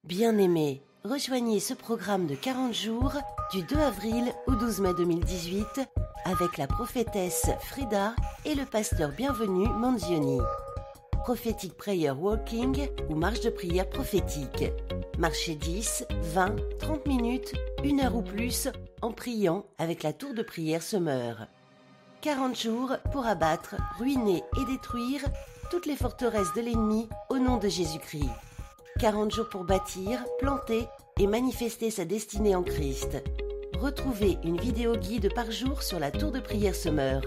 Bien-aimés, rejoignez ce programme de 40 jours du 2 avril au 12 mai 2018 avec la prophétesse Frida et le pasteur bienvenu Manzioni. Prophetic Prayer Walking ou marche de prière prophétique. Marchez 10, 20, 30 minutes, 1 heure ou plus en priant avec la tour de prière Summer. 40 jours pour abattre, ruiner et détruire toutes les forteresses de l'ennemi au nom de Jésus-Christ. 40 jours pour bâtir, planter et manifester sa destinée en Christ. Retrouvez une vidéo guide par jour sur la tour de prière Summer.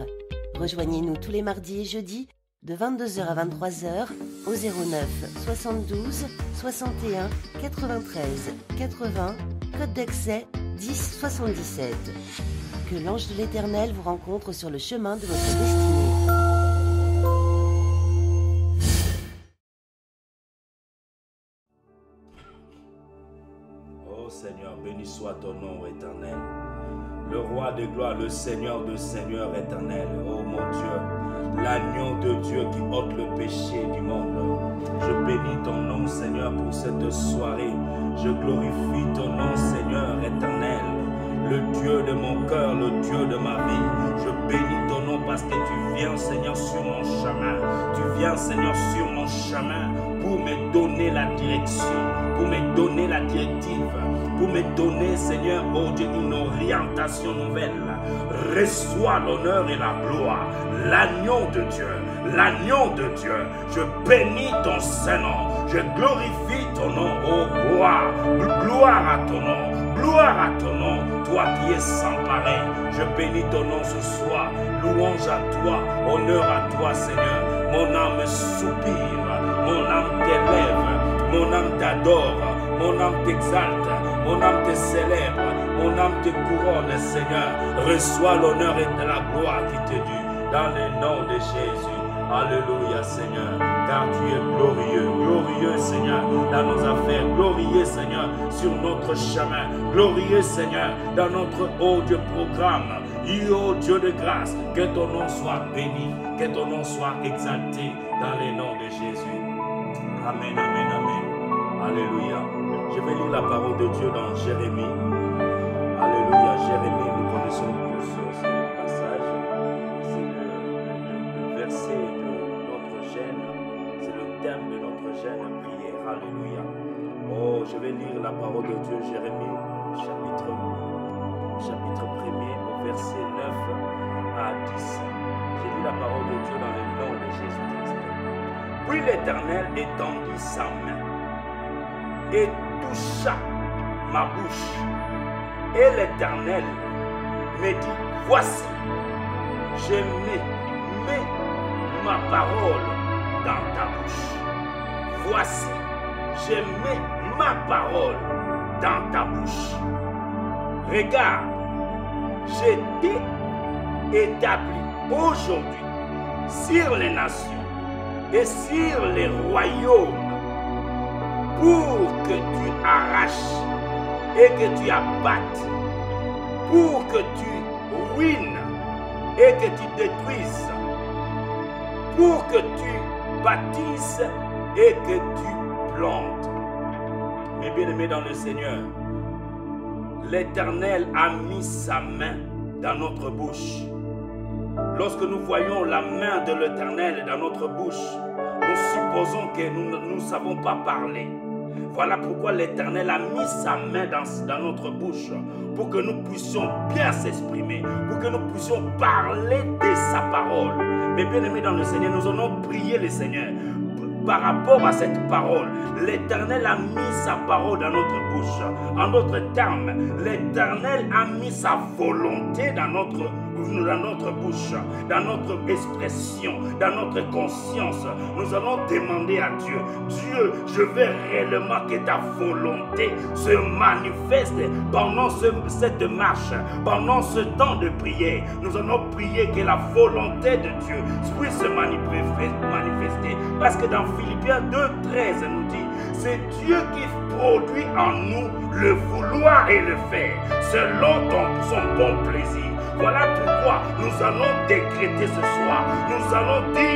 Rejoignez-nous tous les mardis et jeudis de 22h à 23h au 09 72 61 93 80, code d'accès 10 77. Que l'ange de l'Éternel vous rencontre sur le chemin de votre destinée. Oh Seigneur, béni soit ton nom éternel. Le roi de gloire, le Seigneur de Seigneur éternel. Oh mon Dieu, l'agneau de Dieu qui ôte le péché du monde. Je bénis ton nom Seigneur pour cette soirée. Je glorifie ton nom Seigneur éternel. Le Dieu de mon cœur, le Dieu de ma vie. Je bénis ton nom parce que tu viens Seigneur sur mon chemin. Tu viens Seigneur sur mon chemin pour me donner la direction, pour me donner la directive, pour me donner Seigneur, oh Dieu, une orientation nouvelle. Reçois l'honneur et la gloire, l'agneau de Dieu, l'agneau de Dieu. Je bénis ton Saint-Nom, je glorifie ton nom, ô roi. Gloire à ton nom, gloire à ton nom, toi qui es sans pareil. Je bénis ton nom ce soir, louange à toi, honneur à toi Seigneur. Mon âme soupire, mon âme t'élève, mon âme t'adore, mon âme t'exalte, mon âme te célèbre, mon âme te couronne Seigneur. Reçois l'honneur et la gloire qui te due dans le nom de Jésus. Alléluia Seigneur, car tu es glorieux, glorieux Seigneur dans nos affaires, glorieux Seigneur sur notre chemin, glorieux Seigneur dans notre haut Dieu programme. Oh Dieu de grâce, que ton nom soit béni, que ton nom soit exalté dans le nom de Jésus. Amen, amen, amen. Alléluia. Je vais lire la parole de Dieu dans Jérémie. Alléluia, Jérémie, nous connaissons tous ce passage. C'est le verset de notre gêne. C'est le thème de notre gêne prière. Alléluia. Oh, je vais lire la parole de Dieu, Jérémie, chapitre 1er, au verset 9 à 10. J'ai lu la parole de Dieu dans le nom de Jésus-Christ. Puis l'Éternel étendit sa main et toucha ma bouche. Et l'Éternel me dit, voici, je mets ma parole dans ta bouche. Voici, je mets ma parole dans ta bouche. Regarde, je t'ai établi aujourd'hui sur les nations et sur les royaumes pour que tu arraches et que tu abattes, pour que tu ruines et que tu détruises, pour que tu bâtisses et que tu plantes. Mes bien-aimés dans le Seigneur, l'Éternel a mis sa main dans notre bouche. Lorsque nous voyons la main de l'Éternel dans notre bouche, nous supposons que nous ne savons pas parler. Voilà pourquoi l'Éternel a mis sa main dans notre bouche pour que nous puissions bien s'exprimer, pour que nous puissions parler de sa parole. Mais bien aimés dans le Seigneur, nous allons prier le Seigneur. Par rapport à cette parole, l'Éternel a mis sa parole dans notre bouche. En d'autres termes, l'Éternel a mis sa volonté dans notre bouche, dans notre expression, dans notre conscience. Nous allons demander à Dieu, Dieu, je veux réellement que ta volonté se manifeste pendant cette marche, pendant ce temps de prière. Nous allons prier que la volonté de Dieu puisse se manifester. Parce que dans Philippiens 2:13 nous dit, c'est Dieu qui produit en nous le vouloir et le faire, selon son bon plaisir. Voilà pourquoi nous allons décréter ce soir. Nous allons dire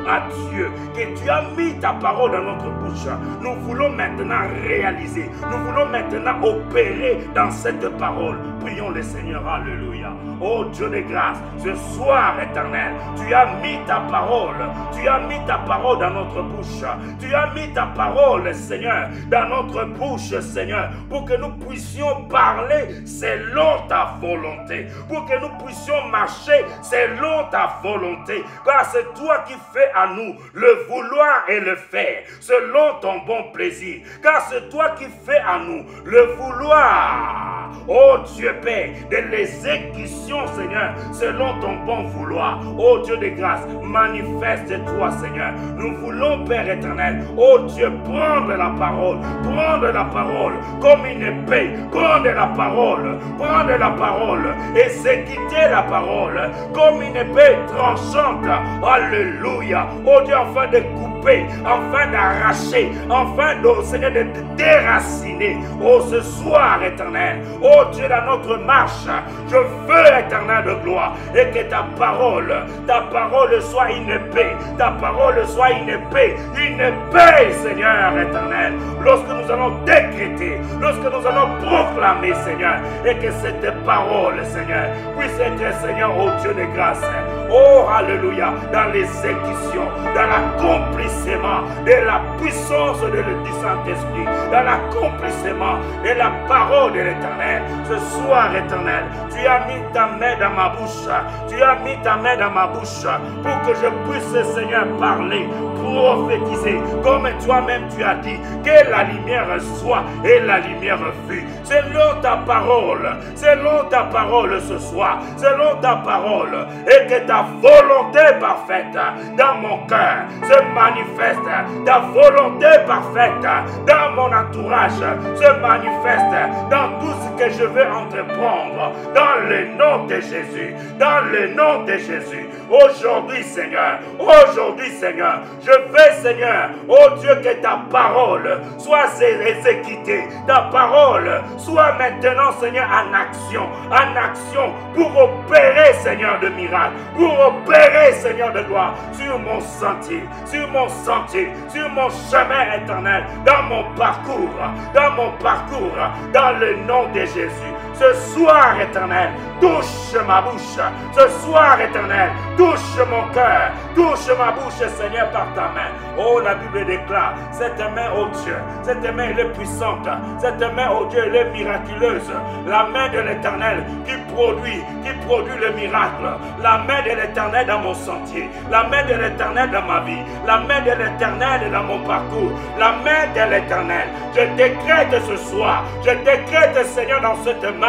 à Dieu que tu as mis ta parole dans notre bouche. Nous voulons maintenant réaliser. Nous voulons maintenant opérer dans cette parole. Prions le Seigneur. Alléluia. Oh Dieu de grâce, ce soir éternel, tu as mis ta parole. Tu as mis ta parole dans notre bouche. Tu as mis ta parole, Seigneur, dans notre bouche, Seigneur, pour que nous puissions parler selon ta volonté. Pour que nous puissions marcher selon ta volonté. Car c'est toi qui fais à nous le vouloir et le faire, selon ton bon plaisir. Car c'est toi qui fais à nous le vouloir, oh Dieu Père, de l'exécution, Seigneur, selon ton bon vouloir. Oh Dieu de grâce, manifeste-toi, Seigneur. Nous voulons, Père éternel, oh Dieu, prendre la parole comme une épée, prendre la parole, exécuter la parole comme une épée tranchante. Alléluia. Oh Dieu, afin de couper, afin d'arracher, afin de, Seigneur, de déraciner. Oh, ce soir, éternel, oh Dieu, dans notre marche, je veux, éternel de gloire, et que ta parole soit une épée, ta parole soit une épée, Seigneur éternel, lorsque nous allons décréter, lorsque nous allons proclamer, Seigneur, et que cette parole, Seigneur, puisse être, Seigneur, oh Dieu de grâce, oh alléluia, dans l'exécution, dans l'accomplissement de la puissance du Saint-Esprit, dans l'accomplissement de la parole de l'Éternel. Ce soir, éternel, tu as mis ta main dans ma bouche, tu as mis ta main dans ma bouche pour que je puisse, Seigneur, parler, prophétiser, comme toi-même tu as dit, que la lumière soit et la lumière fut. Selon ta parole ce soir, selon ta parole, et que ta volonté parfaite dans mon cœur se manifeste, ta volonté parfaite dans mon entourage se manifeste dans tout ce que je veux entreprendre, dans le nom de Jésus, dans le nom de Jésus. Aujourd'hui, Seigneur, je veux, Seigneur, oh Dieu, que ta parole soit exécutée, ta parole soit maintenant, Seigneur, en action pour opérer, Seigneur, de miracles, pour opérer, Seigneur, de gloire sur mon sentier, sur mon chemin éternel, dans mon parcours, dans le nom de Jésus. Ce soir, éternel, touche ma bouche. Ce soir, éternel, touche mon cœur. Touche ma bouche, Seigneur, par ta main. Oh, la Bible déclare, cette main, oh Dieu, cette main, elle est puissante. Cette main, oh Dieu, elle est miraculeuse. La main de l'Éternel qui produit le miracle. La main de l'Éternel dans mon sentier. La main de l'Éternel dans ma vie. La main de l'Éternel dans mon parcours. La main de l'Éternel. Je décrète ce soir. Je décrète, Seigneur, dans cette marche.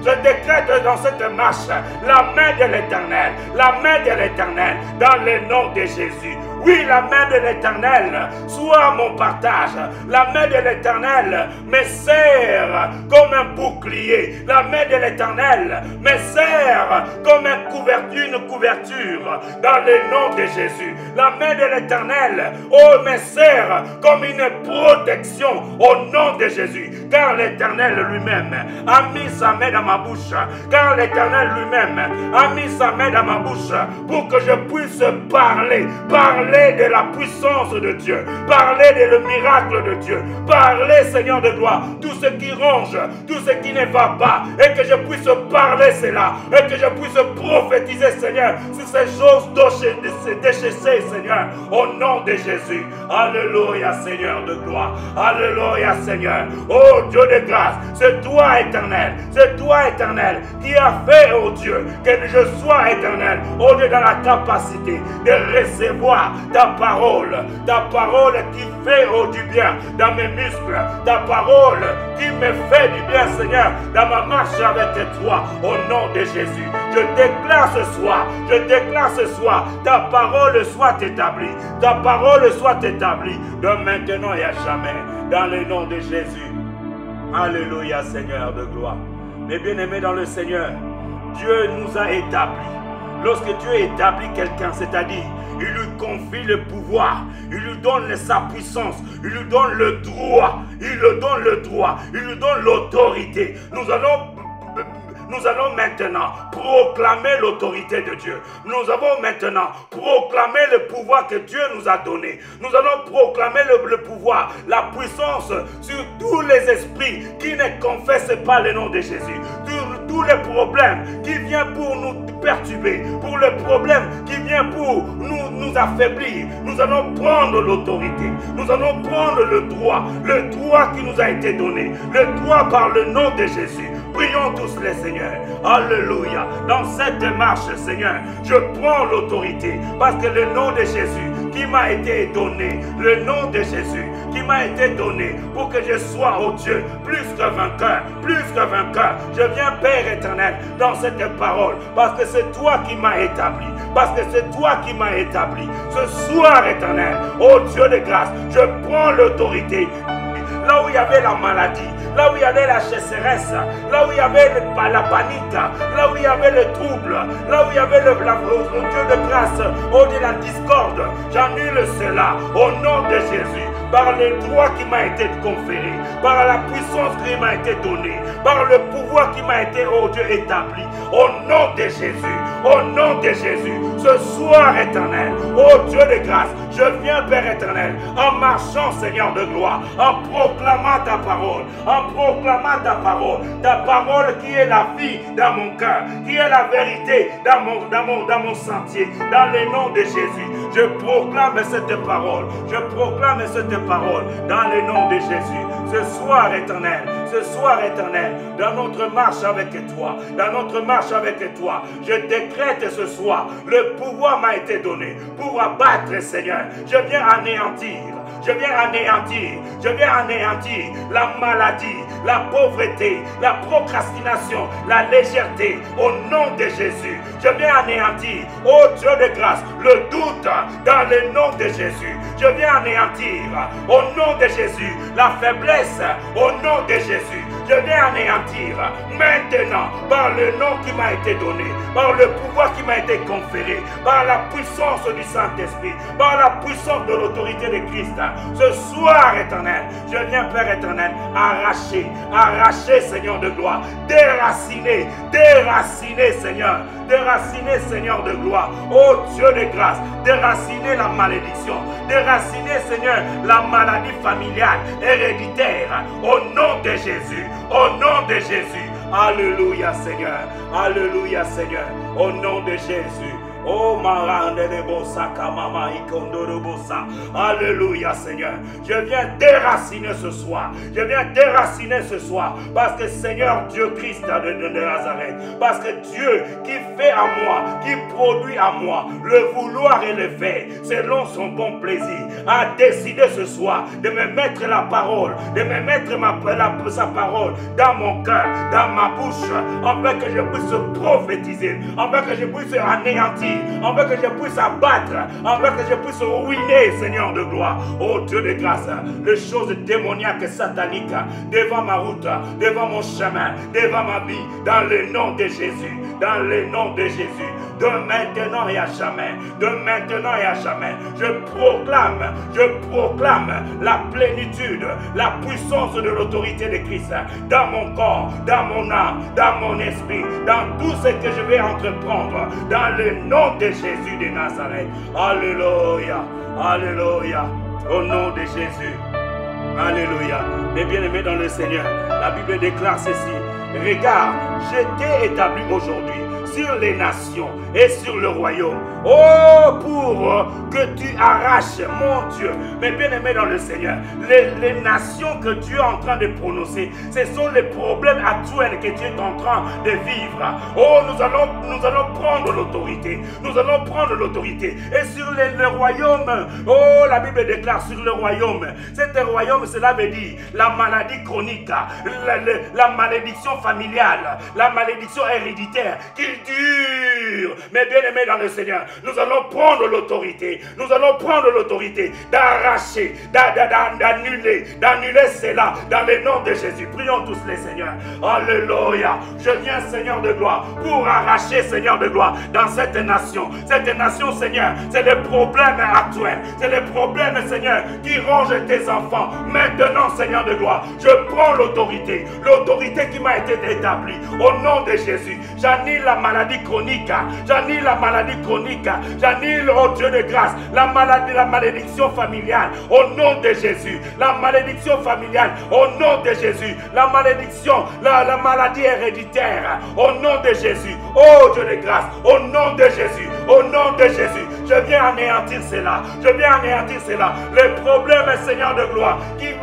Je décrète dans cette marche la main de l'Éternel. La main de l'Éternel dans le nom de Jésus. Oui, la main de l'Éternel soit mon partage. La main de l'Éternel me sert comme un bouclier. La main de l'Éternel me sert comme une couverture dans le nom de Jésus. La main de l'Éternel, oh, me sert comme une protection au nom de Jésus. Car l'Éternel lui-même a mis sa main dans ma bouche. Car l'Éternel lui-même a mis sa main dans ma bouche pour que je puisse parler de la puissance de Dieu, parler de le miracle de Dieu, parler, Seigneur de gloire, tout ce qui ronge, tout ce qui ne va pas, et que je puisse parler cela, et que je puisse prophétiser, Seigneur, sur ces choses déchaissées, Seigneur, au nom de Jésus. Alléluia, Seigneur de gloire. Alléluia, Seigneur. Oh Dieu de grâce, c'est toi, éternel, qui a fait, oh Dieu, que je sois éternel, oh Dieu, dans la capacité de recevoir ta parole qui fait du bien dans mes muscles, ta parole qui me fait du bien, Seigneur, dans ma marche avec toi, au nom de Jésus. Je déclare ce soir, ta parole soit établie, de maintenant et à jamais, dans le nom de Jésus. Alléluia, Seigneur de gloire. Mes bien-aimés dans le Seigneur, Dieu nous a établis. Lorsque Dieu établit quelqu'un, c'est-à-dire, il lui confie le pouvoir, il lui donne sa puissance, il lui donne le droit, il lui donne l'autorité. Nous nous allons maintenant proclamer l'autorité de Dieu. Nous avons maintenant proclamé le pouvoir que Dieu nous a donné. Nous allons proclamer le pouvoir, la puissance sur tous les esprits qui ne confessent pas le nom de Jésus. Sur tous les problèmes qui viennent pour nous perturber, pour les problèmes qui viennent pour nous affaiblir. Nous allons prendre l'autorité. Nous allons prendre le droit qui nous a été donné. Le droit par le nom de Jésus. Prions tous les seigneurs. Alléluia. Dans cette marche, Seigneur, je prends l'autorité parce que le nom de Jésus qui m'a été donné, le nom de Jésus qui m'a été donné pour que je sois, oh Dieu, plus que vainqueur, plus que vainqueur. Je viens, Père éternel, dans cette parole parce que c'est toi qui m'as établi, parce que c'est toi qui m'as établi. Ce soir, éternel, oh Dieu de grâce, je prends l'autorité. Là où il y avait la maladie, là où il y avait la chasseresse, là où il y avait la panique, là où il y avait le trouble, là où il y avait le Dieu de grâce, oh de la discorde, j'annule cela au nom de Jésus, par le droit qui m'a été conféré, par la puissance qui m'a été donnée, par le pouvoir qui m'a été, oh Dieu, établi, au nom de Jésus, au nom de Jésus, ce soir éternel, oh Dieu de grâce, je viens, Père éternel, en marchant, Seigneur de gloire, en proclamant ta parole qui est la vie dans mon cœur, qui est la vérité dans mon sentier, dans le nom de Jésus. Je proclame cette parole, dans le nom de Jésus. Ce soir éternel, dans notre marche avec toi, je décrète ce soir, le pouvoir m'a été donné pour abattre, Seigneur. Je viens anéantir la maladie, la pauvreté, la procrastination, la légèreté, au nom de Jésus. Je viens anéantir, oh Dieu de grâce, le doute dans le nom de Jésus. Je viens anéantir, au nom de Jésus, la faiblesse, au nom de Jésus. Je viens anéantir maintenant par le nom qui m'a été donné, par le pouvoir qui m'a été conféré, par la puissance du Saint-Esprit, par la puissance de l'autorité de Christ. Ce soir éternel, je viens, Père éternel, arracher, Seigneur de gloire, déraciner, Seigneur de gloire, oh Dieu de grâce, déraciner la malédiction, déraciner, Seigneur, la maladie familiale, héréditaire, au nom de Jésus, Alléluia Seigneur, au nom de Jésus. Oh Marande de Bossa Kamama Ikondoro Bossa. Alléluia Seigneur. Je viens déraciner ce soir. Parce que Seigneur Dieu Christ de Nazareth. Parce que Dieu qui fait à moi, qui produit à moi le vouloir et le faire selon son bon plaisir, a décidé ce soir de me mettre la parole, de me mettre sa parole dans mon cœur, dans ma bouche, afin que je puisse prophétiser, afin que je puisse anéantir, afin que je puisse abattre, afin que je puisse ruiner, Seigneur de gloire. Oh Dieu de grâce, les choses démoniaques, sataniques, devant ma route, devant mon chemin, devant ma vie, dans le nom de Jésus, de maintenant et à jamais, je proclame la plénitude, la puissance de l'autorité de Christ dans mon corps, dans mon âme, dans mon esprit, dans tout ce que je vais entreprendre, dans le nom de Jésus de Nazareth. Alléluia, au nom de Jésus. Alléluia. Mes bien-aimés dans le Seigneur, la Bible déclare ceci: regarde, je t'ai établi aujourd'hui sur les nations et sur le royaume. Oh, pour que tu arraches, mon Dieu, mes bien-aimés dans le Seigneur, les nations que Dieu est en train de prononcer, ce sont les problèmes actuels que Dieu est en train de vivre. Oh, nous allons prendre l'autorité. Et sur le royaume, oh, la Bible déclare sur le royaume. Cet royaume, cela veut dire la maladie chronique, la malédiction familiale, la malédiction héréditaire qui dure. Mais bien aimé dans le Seigneur, Nous allons prendre l'autorité. Nous allons prendre l'autorité d'arracher, d'annuler cela dans le nom de Jésus. Prions tous les seigneurs. Alléluia. Je viens, Seigneur de gloire, pour arracher, Seigneur de gloire, dans cette nation. Cette nation, Seigneur, c'est les problèmes actuels. C'est les problèmes, Seigneur, qui rongent tes enfants. Maintenant, Seigneur de gloire, je prends l'autorité. L'autorité qui m'a été établie. Au nom de Jésus, j'annule la maladie chronique. J'annule la maladie chronique. J'annule, oh Dieu de grâce, la malédiction familiale. Au nom de Jésus. La malédiction familiale. Au nom de Jésus. La malédiction, la maladie héréditaire. Au nom de Jésus. Oh Dieu de grâce. Au nom de Jésus. Au nom de Jésus. Je viens anéantir cela. Je viens anéantir cela. Les problèmes, Seigneur de gloire, qui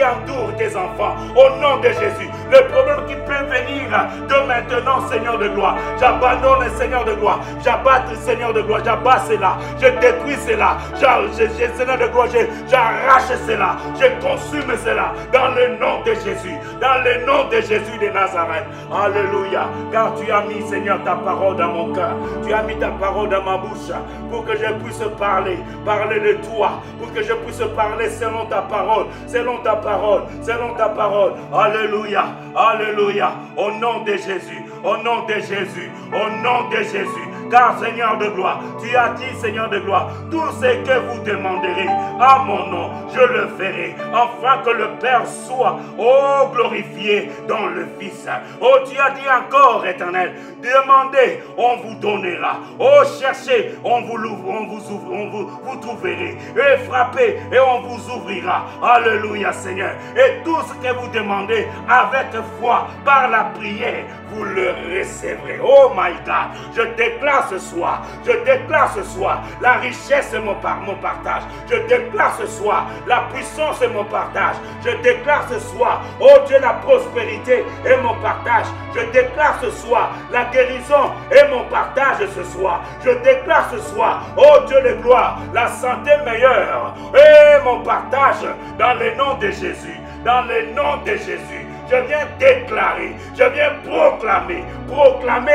entourent tes enfants. Au nom de Jésus. Les problèmes qui peuvent venir de maintenant, Seigneur de gloire. J'abandonne, Seigneur de gloire. J'abatte, Seigneur de gloire. J'abat cela. Je détruis cela. Seigneur de gloire, j'arrache cela. Je consume cela. Dans le nom de Jésus. Dans le nom de Jésus de Nazareth. Alléluia. Car tu as mis, Seigneur, ta parole dans mon cœur. Tu as mis ta parole dans ma bouche. Pour que je puisse parler de toi, pour que je puisse parler selon ta parole, selon ta parole, selon ta parole. Alléluia, alléluia, au nom de Jésus, au nom de Jésus, au nom de Jésus. Car Seigneur de gloire, tu as dit, Seigneur de gloire, tout ce que vous demanderez à mon nom, je le ferai, afin que le Père soit, oh, glorifié dans le Fils. Oh, tu as dit encore, Éternel, demandez, on vous donnera. Oh, cherchez, on vous trouverez. Et frappez, et on vous ouvrira. Alléluia, Seigneur. Et tout ce que vous demandez avec foi, par la prière, vous le recevrez. Oh my God, je déclare ce soir, la richesse est mon partage. Je déclare ce soir, la puissance est mon partage. Je déclare ce soir, oh Dieu, la prospérité est mon partage. Je déclare ce soir, la guérison est mon partage ce soir. Je déclare ce soir, oh Dieu de gloire, la santé meilleure est mon partage dans le nom de Jésus. Dans le nom de Jésus. Je viens déclarer, je viens proclamer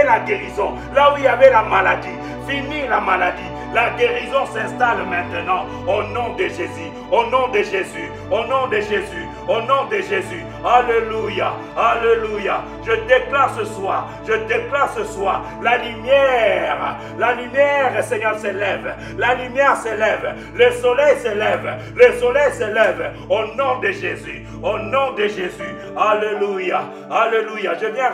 la guérison. Là où il y avait la maladie, fini la maladie. La guérison s'installe maintenant au nom de Jésus, au nom de Jésus, au nom de Jésus, au nom de Jésus. Alléluia, alléluia. Je déclare ce soir, la lumière, Seigneur, s'élève. La lumière s'élève, le soleil s'élève au nom de Jésus, au nom de Jésus. Alléluia, alléluia. Je viens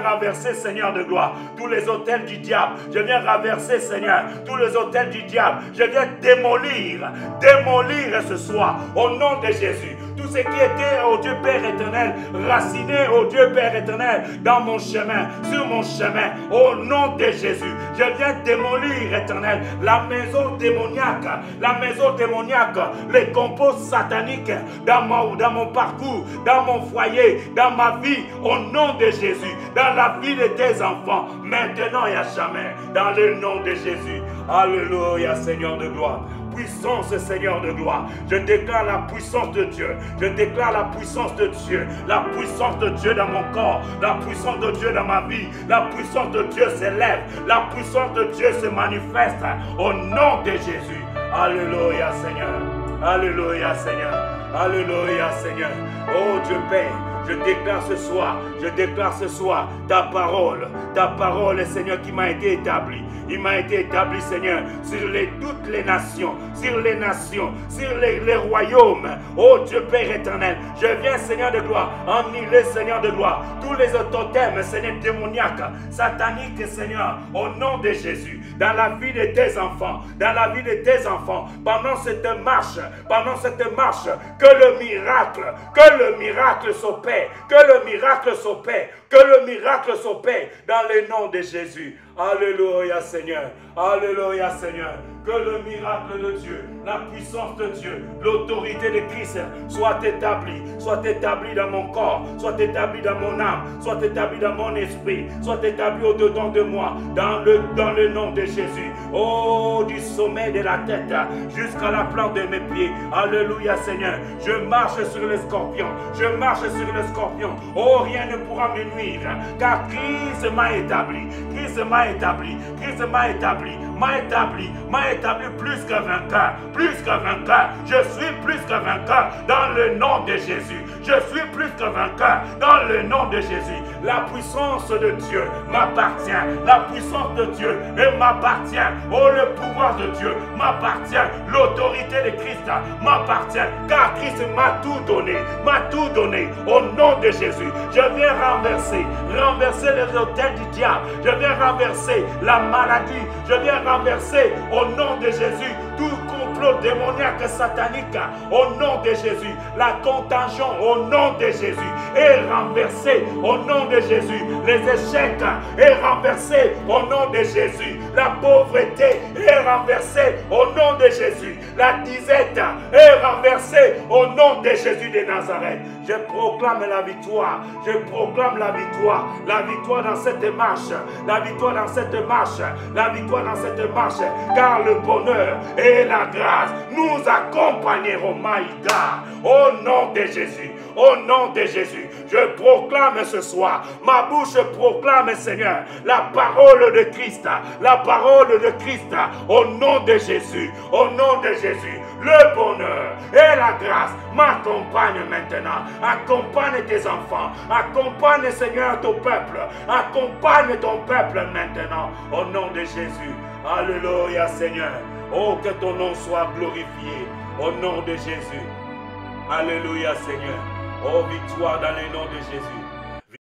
renverser, Seigneur de gloire, tous les autels du diable. Je viens renverser, Seigneur, tous les autels du diable. Je viens démolir ce soir, au nom de Jésus. Tout ce qui était, oh Dieu Père éternel, raciné, oh Dieu Père éternel, dans mon chemin, sur mon chemin, au nom de Jésus. Je viens démolir, éternel, la maison démoniaque, les complots sataniques dans mon parcours, dans mon foyer, dans ma vie, au nom de Jésus, dans la vie de tes enfants, maintenant et à jamais, dans le nom de Jésus. Alléluia, Seigneur de gloire. Puissance, Seigneur de gloire. Je déclare la puissance de Dieu. Je déclare la puissance de Dieu. La puissance de Dieu dans mon corps. La puissance de Dieu dans ma vie. La puissance de Dieu s'élève. La puissance de Dieu se manifeste au nom de Jésus. Alléluia, Seigneur. Alléluia, Seigneur. Alléluia, Seigneur. Oh Dieu Père. Je déclare ce soir ta parole, Seigneur, qui m'a été établie. Il m'a été établi, Seigneur, sur toutes les nations, sur les royaumes. Oh Dieu Père éternel, je viens, Seigneur de gloire, annuler, Seigneur de gloire, tous les totems, Seigneur, démoniaques, sataniques, Seigneur, au nom de Jésus, dans la vie de tes enfants, pendant cette marche, que le miracle s'opère, dans le nom de Jésus. Alléluia, Seigneur. Alléluia, Seigneur. Que le miracle de Dieu, la puissance de Dieu, l'autorité de Christ soit établie dans mon corps, soit établie dans mon âme, soit établie dans mon esprit, soit établie au-dedans de moi, dans le nom de Jésus. Oh, du sommet de la tête jusqu'à la plante de mes pieds. Alléluia, Seigneur. Je marche sur les scorpions. Oh, rien ne pourra me nuire, car Christ m'a établi. m'a établi. Christ m'a établi, m'a établi, m'a établi plus que vainqueur, plus que vainqueur. Je suis plus que vainqueur dans le nom de Jésus. Je suis plus que vainqueur dans le nom de Jésus. La puissance de Dieu m'appartient. La puissance de Dieu m'appartient. Oh, le pouvoir de Dieu m'appartient. L'autorité de Christ m'appartient. Car Christ m'a tout donné. M'a tout donné. Au nom de Jésus, je viens renverser les hôtels du diable. Je viens renverser la maladie. Je viens renverser au nom de Jésus tout complot démoniaque satanique au nom de Jésus. La contagion au nom de Jésus est renversée au nom de Jésus. Les échecs est renversé au nom de Jésus. La pauvreté est renversée au nom de Jésus. La disette est renversée au nom de Jésus de Nazareth. Je proclame la victoire. Je proclame la victoire. La victoire dans cette marche. La victoire dans cette marche. La victoire dans cette marche. Car le bonheur et la grâce nous accompagneront, Maïda. Au nom de Jésus. Au nom de Jésus. Je proclame ce soir. Ma bouche proclame, Seigneur, la parole de Christ. La parole de Christ. Au nom de Jésus. Au nom de Jésus. Le bonheur et la grâce m'accompagnent maintenant. Accompagne tes enfants. Accompagne, Seigneur, ton peuple. Accompagne ton peuple maintenant. Au nom de Jésus. Alléluia, Seigneur. Oh, que ton nom soit glorifié. Au nom de Jésus. Alléluia, Seigneur. Oh, victoire dans le nom de Jésus.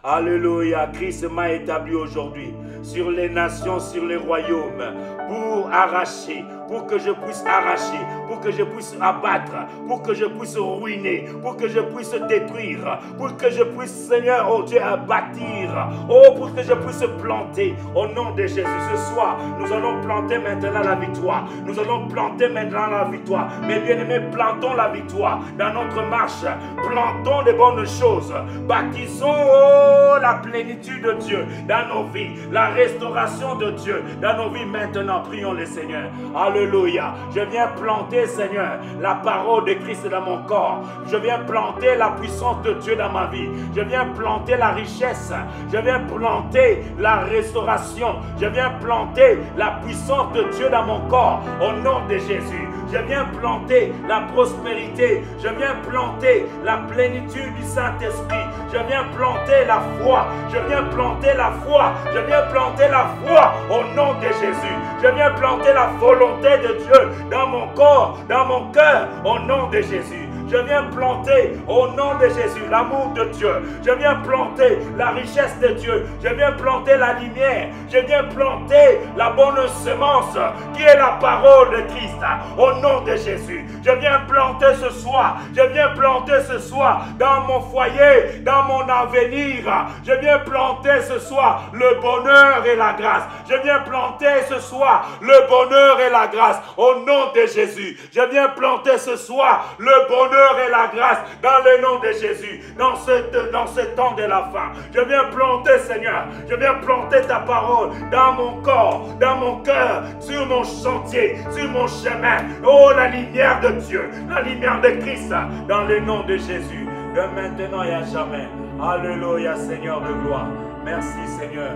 Alléluia. Christ m'a établi aujourd'hui sur les nations, sur les royaumes, pour arracher, pour que je puisse arracher, pour que je puisse abattre, pour que je puisse ruiner, pour que je puisse détruire, pour que je puisse, Seigneur, oh Dieu, bâtir, oh, pour que je puisse planter, au nom de Jésus. Ce soir, nous allons planter maintenant la victoire. Nous allons planter maintenant la victoire. Mes bien-aimés, plantons la victoire dans notre marche. Plantons de bonnes choses. Bâtissons, oh, la plénitude de Dieu dans nos vies, la restauration de Dieu dans nos vies maintenant. Prions le Seigneur. Alléluia. Je viens planter, Seigneur, la parole de Christ dans mon corps. Je viens planter la puissance de Dieu dans ma vie. Je viens planter la richesse. Je viens planter la restauration. Je viens planter la puissance de Dieu dans mon corps. Au nom de Jésus. Je viens planter la prospérité. Je viens planter la plénitude du Saint-Esprit. Je viens planter la foi. Je viens planter la foi. Je viens planter la foi au nom de Jésus. Je viens planter la volonté de Dieu dans mon corps, dans mon cœur, au nom de Jésus. Je viens planter au nom de Jésus l'amour de Dieu. Je viens planter la richesse de Dieu. Je viens planter la lumière. Je viens planter la bonne semence qui est la parole de Christ. Au nom de Jésus. Je viens planter ce soir. Je viens planter ce soir dans mon foyer, dans mon avenir. Je viens planter ce soir le bonheur et la grâce. Je viens planter ce soir le bonheur et la grâce. Au nom de Jésus. Je viens planter ce soir le bonheur et la grâce dans le nom de Jésus, dans ce temps de la fin. Je viens planter, Seigneur, je viens planter ta parole dans mon corps, dans mon cœur, sur mon chantier, sur mon chemin. Oh, la lumière de Dieu, la lumière de Christ, dans le nom de Jésus, de maintenant et à jamais. Alléluia, Seigneur de gloire. Merci, Seigneur.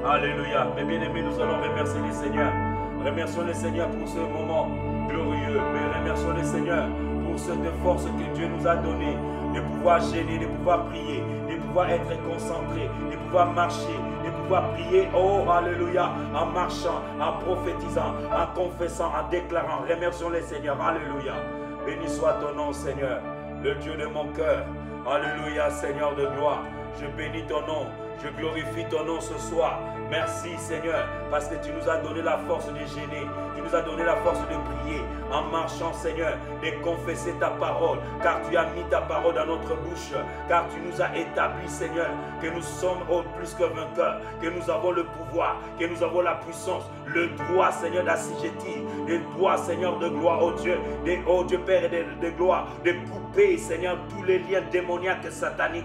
Alléluia. Mes bien-aimés, nous allons remercier le Seigneur. Remercions le Seigneur pour ce moment glorieux. Mais remercions le Seigneur pour cette force que Dieu nous a donnée, de pouvoir gêner, de pouvoir prier, de pouvoir être concentré, de pouvoir marcher, de pouvoir prier, oh alléluia, en marchant, en prophétisant, en confessant, en déclarant. Remercions le Seigneur, alléluia. Béni soit ton nom, Seigneur, le Dieu de mon cœur. Alléluia, Seigneur de gloire. Je bénis ton nom, je glorifie ton nom ce soir. Merci Seigneur, parce que tu nous as donné la force de gêner, tu nous as donné la force de prier, en marchant Seigneur, de confesser ta parole, car tu as mis ta parole dans notre bouche, car tu nous as établi Seigneur, que nous sommes au plus que vainqueurs, que nous avons le pouvoir, que nous avons la puissance, le droit, Seigneur, d'assujettir, le droit, Seigneur, de gloire, oh Dieu, oh Dieu Père, de gloire, de couper, Seigneur, tous les liens démoniaques et sataniques,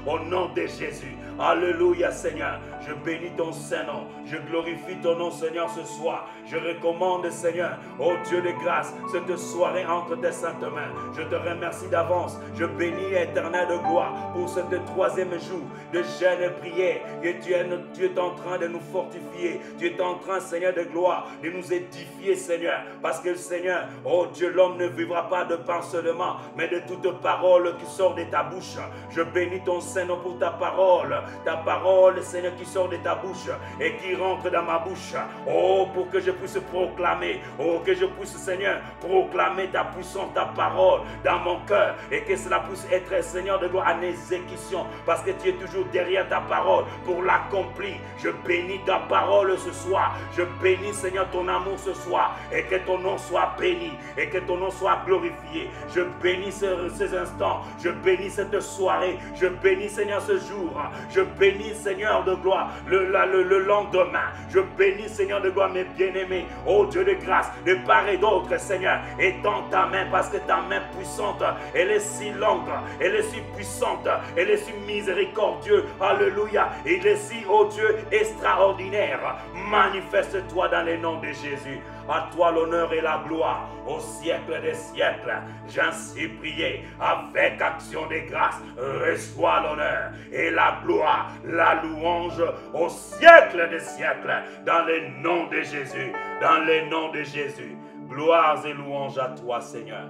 au nom de Jésus. Alléluia, Seigneur. Je bénis ton Saint-Nom. Je glorifie ton nom, Seigneur, ce soir. Je recommande, Seigneur, oh Dieu de grâce, cette soirée entre tes saintes mains. Je te remercie d'avance. Je bénis, Éternel de gloire, pour ce troisième jour de jeûne et prière. Et tu es en train de nous fortifier. Tu es en train, Seigneur de gloire, de nous édifier, Seigneur. Parce que, Seigneur, oh Dieu, l'homme ne vivra pas de pain seulement, mais de toute parole qui sort de ta bouche. Je bénis ton Saint-Nom pour ta parole, Seigneur, qui sort de ta bouche et qui rentre dans ma bouche. Oh, pour que je puisse proclamer, oh, que je puisse, Seigneur, proclamer ta puissance, ta parole dans mon cœur et que cela puisse être, Seigneur, de gloire en exécution parce que tu es toujours derrière ta parole pour l'accomplir. Je bénis ta parole ce soir. Je bénis, Seigneur, ton amour ce soir et que ton nom soit béni et que ton nom soit glorifié. Je bénis ces instants. Je bénis cette soirée. Je bénis, Seigneur, ce jour. Je bénis, Seigneur de gloire, le lendemain. Je bénis, Seigneur de gloire, mes bien-aimés. Oh Dieu de grâce, de part et d'autre, Seigneur. Étends ta main parce que ta main puissante, elle est si longue, elle est si puissante, elle est si miséricordieuse. Alléluia. Il est si, oh Dieu, extraordinaire. Manifeste-toi dans le nom de Jésus. À toi l'honneur et la gloire au siècle des siècles. J'ainsi prié avec action de grâce. Reçois l'honneur et la gloire, la louange au siècle des siècles. Dans le nom de Jésus. Dans le nom de Jésus. Gloires et louanges à toi, Seigneur.